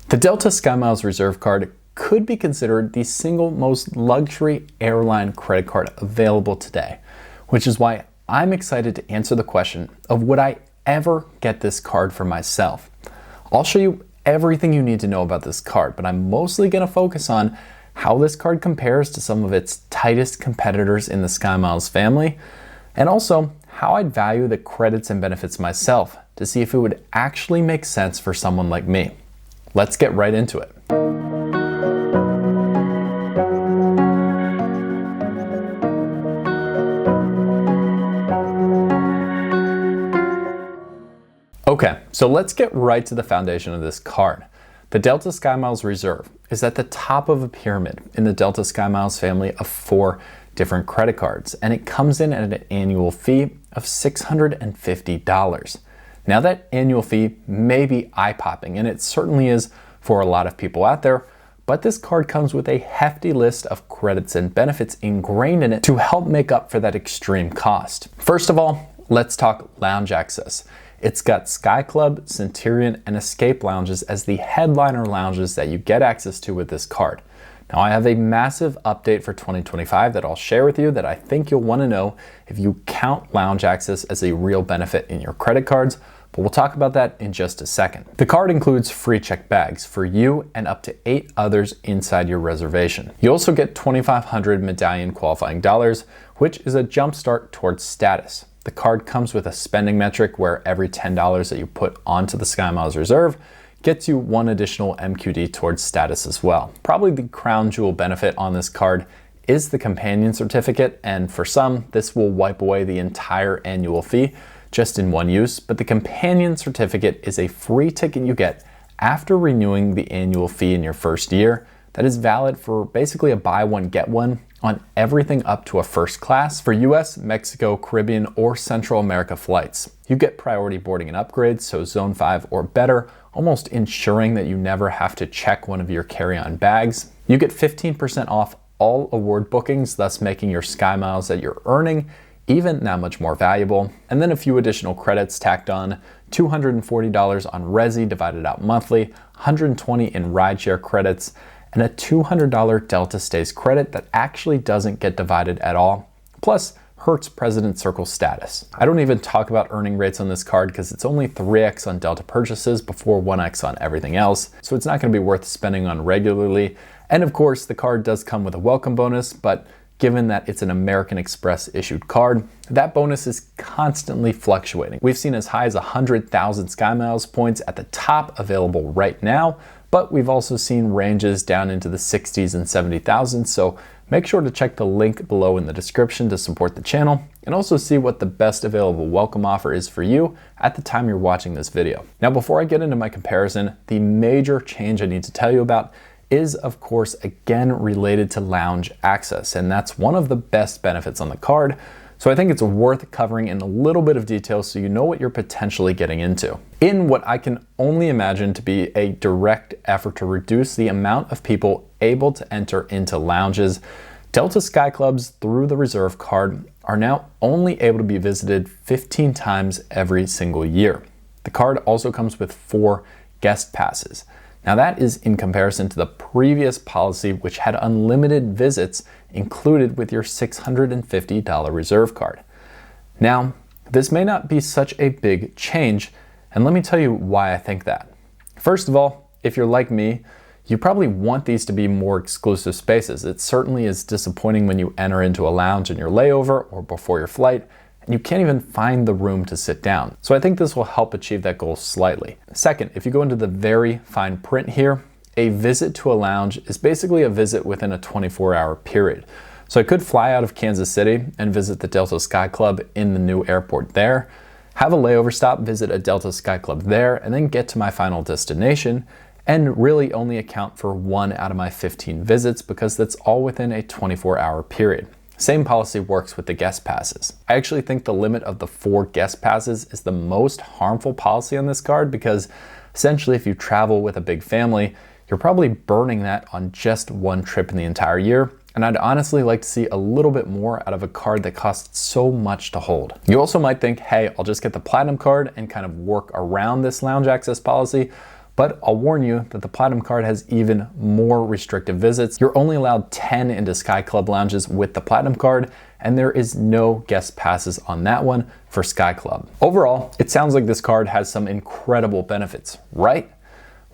The Delta SkyMiles Reserve card could be considered the single most luxury airline credit card available today, which is why I'm excited to answer the question of would I ever get this card for myself. I'll show you everything you need to know about this card, but I'm mostly going to focus on how this card compares to some of its tightest competitors in the SkyMiles family, and also how I'd value the credits and benefits myself to see if it would actually make sense for someone like me. Let's get right into it. Okay, so let's get right to the foundation of this card. The Delta SkyMiles Reserve is at the top of a pyramid in the Delta SkyMiles family of 4 different credit cards, and it comes in at an annual fee of $650. Now that annual fee may be eye-popping, and it certainly is for a lot of people out there, but this card comes with a hefty list of credits and benefits ingrained in it to help make up for that extreme cost. First of all, let's talk lounge access. It's got Sky Club, Centurion, and Escape lounges as the headliner lounges that you get access to with this card. Now I have a massive update for 2025 that I'll share with you that I think you'll want to know if you count lounge access as a real benefit in your credit cards, but we'll talk about that in just a second. The card includes free checked bags for you and up to 8 others inside your reservation. You also get 2,500 medallion qualifying dollars, which is a jump start towards status. The card comes with a spending metric where every $10 that you put onto the SkyMiles Reserve gets you 1 additional MQD towards status as well. Probably the crown jewel benefit on this card is the companion certificate, and for some, this will wipe away the entire annual fee just in one use, but the companion certificate is a free ticket you get after renewing the annual fee in your first year that is valid for basically a buy one, get one on everything up to a first class for US, Mexico, Caribbean, or Central America flights. You get priority boarding and upgrades, so Zone 5 or better, almost ensuring that you never have to check one of your carry-on bags. You get 15% off all award bookings, thus making your SkyMiles that you're earning even that much more valuable. And then a few additional credits tacked on, $240 on Resi divided out monthly, $120 in rideshare credits, and a $200 Delta Stays credit that actually doesn't get divided at all, plus Hertz President Circle status. I don't even talk about earning rates on this card because it's only 3x on Delta purchases before 1x on everything else, so it's not going to be worth spending on regularly. And of course, the card does come with a welcome bonus, but given that it's an American Express issued card, that bonus is constantly fluctuating. We've seen as high as 100,000 SkyMiles points at the top available right now, but we've also seen ranges down into the 60s and 70,000, so make sure to check the link below in the description to support the channel and also see what the best available welcome offer is for you at the time you're watching this video. Now, before I get into my comparison, the major change I need to tell you about is of course again related to lounge access, and that's one of the best benefits on the card. So I think it's worth covering in a little bit of detail so you know what you're potentially getting into. In what I can only imagine to be a direct effort to reduce the amount of people able to enter into lounges, Delta Sky Clubs through the Reserve card are now only able to be visited 15 times every single year. The card also comes with 4 guest passes. Now that is in comparison to the previous policy, which had unlimited visits included with your $650 Reserve card. Now, this may not be such a big change, and let me tell you why I think that. First of all, if you're like me, you probably want these to be more exclusive spaces. It certainly is disappointing when you enter into a lounge in your layover or before your flight, and you can't even find the room to sit down. So I think this will help achieve that goal slightly. Second, if you go into the very fine print here, a visit to a lounge is basically a visit within a 24-hour period. So I could fly out of Kansas City and visit the Delta Sky Club in the new airport there, have a layover stop, visit a Delta Sky Club there, and then get to my final destination, and really only account for 1 out of my 15 visits because that's all within a 24-hour period. Same policy works with the guest passes. I actually think the limit of the 4 guest passes is the most harmful policy on this card because essentially if you travel with a big family, you're probably burning that on just 1 trip in the entire year. And I'd honestly like to see a little bit more out of a card that costs so much to hold. You also might think, hey, I'll just get the Platinum card and kind of work around this lounge access policy. But I'll warn you that the Platinum card has even more restrictive visits. You're only allowed 10 into Sky Club lounges with the Platinum card, and there is no guest passes on that one for Sky Club. Overall, it sounds like this card has some incredible benefits, right?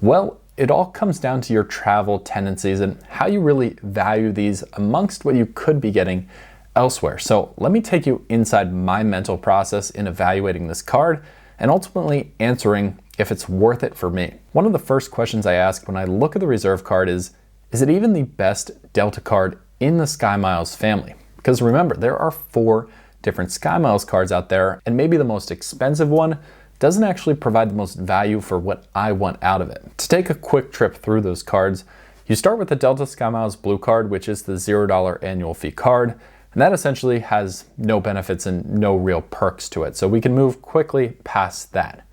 Well, it all comes down to your travel tendencies and how you really value these amongst what you could be getting elsewhere. So let me take you inside my mental process in evaluating this card and ultimately answering if it's worth it for me. One of the first questions I ask when I look at the Reserve card is it even the best Delta card in the SkyMiles family? Because remember, there are 4 different SkyMiles cards out there, and maybe the most expensive one doesn't actually provide the most value for what I want out of it. To take a quick trip through those cards, you start with the Delta SkyMiles Blue card, which is the $0 annual fee card, and that essentially has no benefits and no real perks to it, so we can move quickly past that.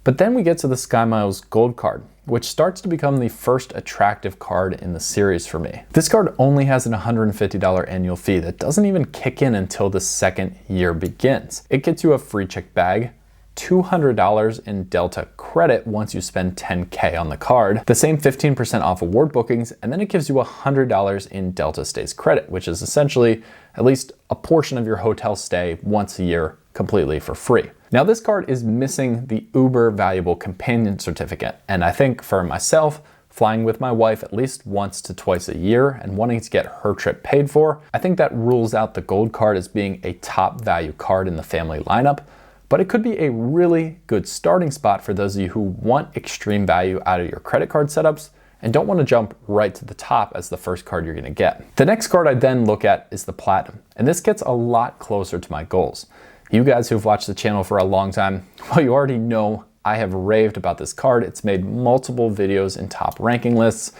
But then we get to the SkyMiles Gold card, which starts to become the first attractive card in the series for me. This card only has an $150 annual fee that doesn't even kick in until the second year begins. It gets you a free check bag, $200 in Delta credit once you spend $10K on the card, the same 15% off award bookings, and then it gives you $100 in Delta Stays credit, which is essentially at least a portion of your hotel stay once a year completely for free. Now this card is missing the uber valuable companion certificate, and I think for myself, flying with my wife at least once to twice a year and wanting to get her trip paid for, I think that rules out the Gold card as being a top value card in the family lineup, but it could be a really good starting spot for those of you who want extreme value out of your credit card setups and don't want to jump right to the top as the first card you're going to get. The next card I then look at is the Platinum, and this gets a lot closer to my goals. You guys who've watched the channel for a long time, well, you already know I have raved about this card. It's made multiple videos in top ranking lists,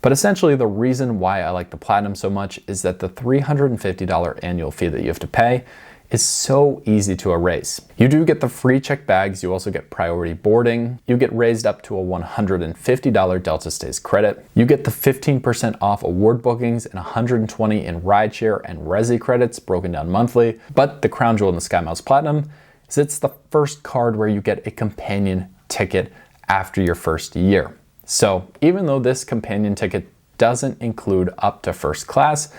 but essentially the reason why I like the Platinum so much is that the $350 annual fee that you have to pay is so easy to erase. You do get the free check bags, you also get priority boarding, you get raised up to a $150 Delta Stays credit, you get the 15% off award bookings and $120 in rideshare and Resi credits broken down monthly. But the crown jewel in the SkyMiles Platinum is it's the first card where you get a companion ticket after your first year. So even though this companion ticket doesn't include up to first class,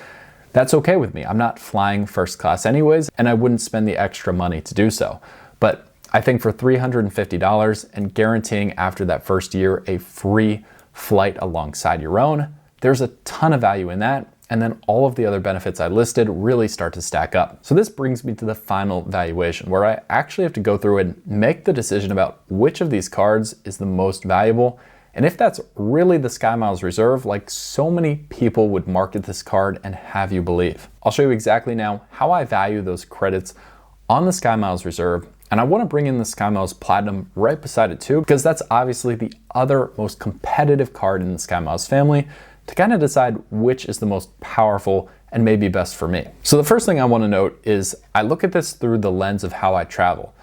that's okay with me. I'm not flying first class anyways, and I wouldn't spend the extra money to do so. But I think for $350 and guaranteeing after that first year a free flight alongside your own, there's a ton of value in that. And then all of the other benefits I listed really start to stack up. So this brings me to the final valuation, where I actually have to go through and make the decision about which of these cards is the most valuable, and if that's really the SkyMiles Reserve, like so many people would market this card and have you believe. I'll show you exactly now how I value those credits on the SkyMiles Reserve, and I want to bring in the SkyMiles Platinum right beside it too, because that's obviously the other most competitive card in the SkyMiles family to kind of decide which is the most powerful and maybe best for me. So the first thing I want to note is I look at this through the lens of how I travel.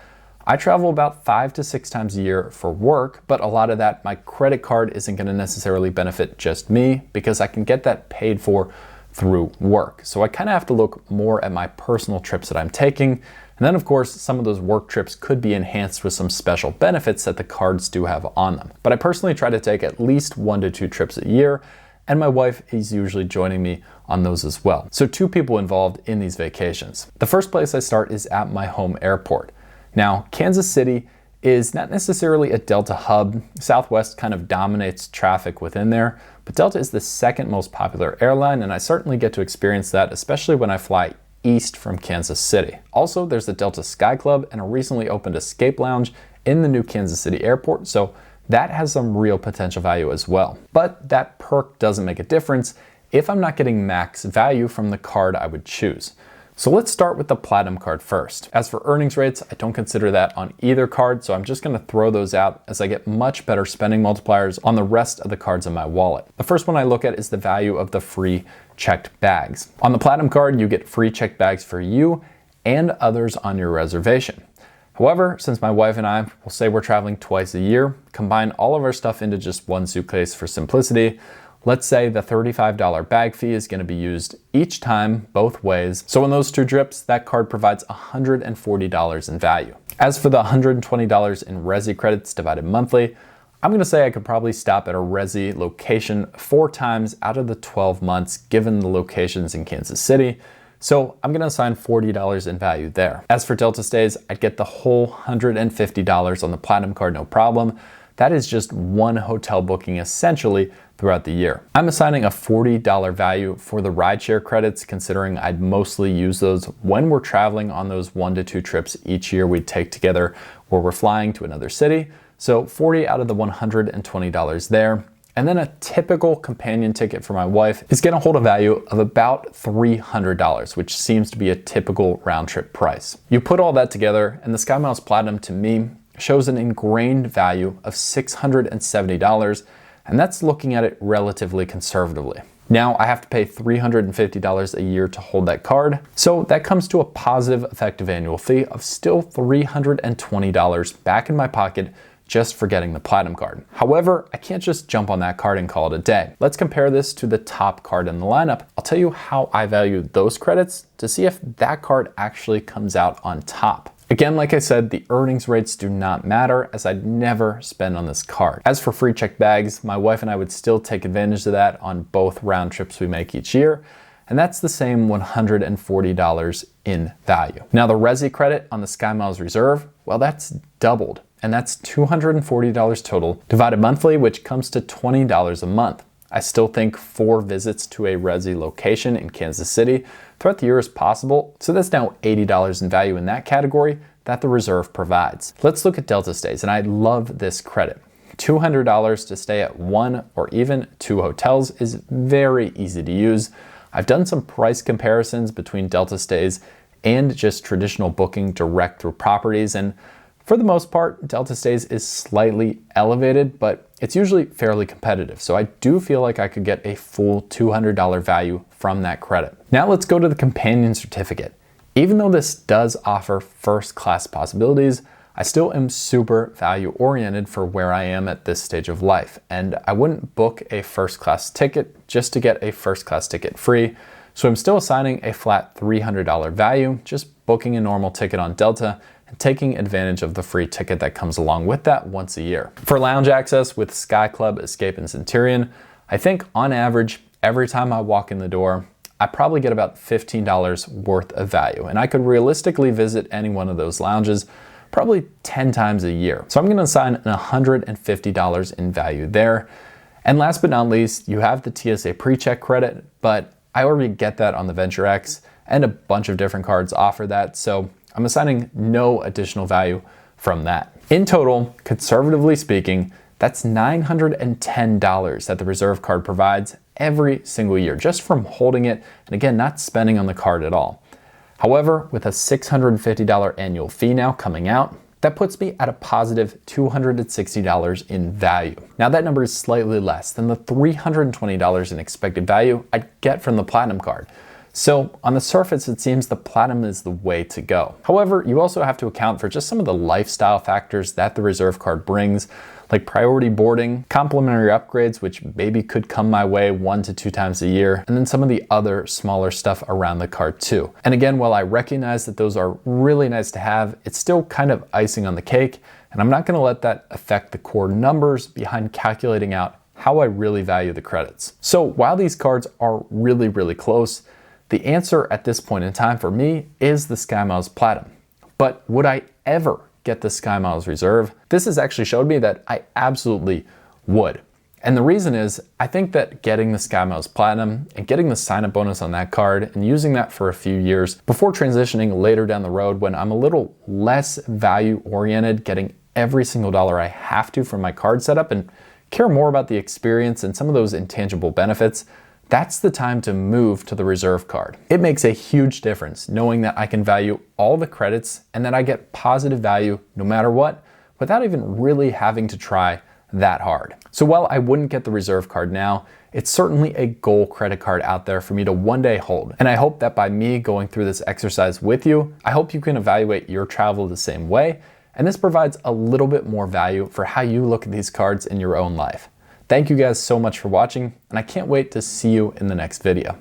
I travel about 5 to 6 times a year for work, but a lot of that, my credit card isn't going to necessarily benefit just me because I can get that paid for through work. So I kind of have to look more at my personal trips that I'm taking. And then of course, some of those work trips could be enhanced with some special benefits that the cards do have on them. But I personally try to take at least 1 to 2 trips a year, and my wife is usually joining me on those as well. So 2 people involved in these vacations. The first place I start is at my home airport. Now, Kansas City is not necessarily a Delta hub. Southwest kind of dominates traffic within there, but Delta is the second most popular airline, and I certainly get to experience that, especially when I fly east from Kansas City. Also, there's the Delta Sky Club and a recently opened escape lounge in the new Kansas City airport, so that has some real potential value as well. But that perk doesn't make a difference if I'm not getting max value from the card I would choose. So let's start with the Platinum card first. As for earnings rates, I don't consider that on either card, so I'm just gonna throw those out as I get much better spending multipliers on the rest of the cards in my wallet. The first one I look at is the value of the free checked bags. On the Platinum card, you get free checked bags for you and others on your reservation. However, since my wife and I will say we're traveling twice a year, combine all of our stuff into just one suitcase for simplicity. Let's say the $35 bag fee is going to be used each time, both ways. So in those 2 trips, that card provides $140 in value. As for the $120 in Resi credits divided monthly, I'm gonna say I could probably stop at a resi location 4 times out of the 12 months given the locations in Kansas City. So I'm gonna assign $40 in value there. As for Delta stays, I'd get the whole $150 on the Platinum card, no problem. That is just one hotel booking essentially throughout the year. I'm assigning a $40 value for the rideshare credits, considering I'd mostly use those when we're traveling on those 1 to 2 trips each year we'd take together where we're flying to another city. So 40 out of the $120 there. And then a typical companion ticket for my wife is gonna hold a value of about $300, which seems to be a typical round trip price. You put all that together and the SkyMiles Platinum to me shows an ingrained value of $670, and that's looking at it relatively conservatively. Now I have to pay $350 a year to hold that card, so that comes to a positive effective annual fee of still $320 back in my pocket just for getting the Platinum card. However, I can't just jump on that card and call it a day. Let's compare this to the top card in the lineup. I'll tell you how I value those credits to see if that card actually comes out on top. Again, like I said, the earnings rates do not matter as I'd never spend on this card. As for free checked bags, my wife and I would still take advantage of that on both round trips we make each year, and that's the same $140 in value. Now the Resi credit on the SkyMiles Reserve, well, that's doubled, and that's $240 total divided monthly, which comes to $20 a month. I still think 4 visits to a Resi location in Kansas City throughout the year is possible, so that's now $80 in value in that category that the Reserve provides. Let's look at Delta stays, and I love this credit. $200 to stay at 1 or even 2 hotels is very easy to use. I've done some price comparisons between Delta stays and just traditional booking direct through properties, and for the most part, Delta stays is slightly elevated, but it's usually fairly competitive. So I do feel like I could get a full $200 value from that credit. Now let's go to the companion certificate. Even though this does offer first class possibilities, I still am super value oriented for where I am at this stage of life. And I wouldn't book a first class ticket just to get a first class ticket free. So I'm still assigning a flat $300 value, just booking a normal ticket on Delta and taking advantage of the free ticket that comes along with that once a year. For lounge access with Sky Club, Escape, and Centurion, I think on average, every time I walk in the door, I probably get about $15 worth of value. And I could realistically visit any one of those lounges probably 10 times a year. So I'm gonna assign $150 in value there. And last but not least, you have the TSA pre-check credit, but I already get that on the Venture X, and a bunch of different cards offer that. So I'm assigning no additional value from that. In total, conservatively speaking, that's $910 that the Reserve card provides every single year, just from holding it, and again, not spending on the card at all. However, with a $650 annual fee now coming out, that puts me at a positive $260 in value. Now that number is slightly less than the $320 in expected value I'd get from the Platinum card. So on the surface, it seems the Platinum is the way to go. However, you also have to account for just some of the lifestyle factors that the Reserve card brings, like priority boarding, complimentary upgrades, which maybe could come my way 1 to 2 times a year, and then some of the other smaller stuff around the card too. And again, while I recognize that those are really nice to have, it's still kind of icing on the cake, and I'm not gonna let that affect the core numbers behind calculating out how I really value the credits. So while these cards are really, really close, the answer at this point in time for me is the SkyMiles Platinum. But would I ever get the SkyMiles Reserve? This has actually showed me that I absolutely would. And the reason is, I think that getting the SkyMiles Platinum and getting the sign-up bonus on that card and using that for a few years before transitioning later down the road when I'm a little less value-oriented, getting every single dollar I have to from my card setup and care more about the experience and some of those intangible benefits, that's the time to move to the Reserve card. It makes a huge difference knowing that I can value all the credits and that I get positive value no matter what, without even really having to try that hard. So while I wouldn't get the Reserve card now, it's certainly a goal credit card out there for me to one day hold. And I hope that by me going through this exercise with you, I hope you can evaluate your travel the same way. And this provides a little bit more value for how you look at these cards in your own life. Thank you guys so much for watching, and I can't wait to see you in the next video.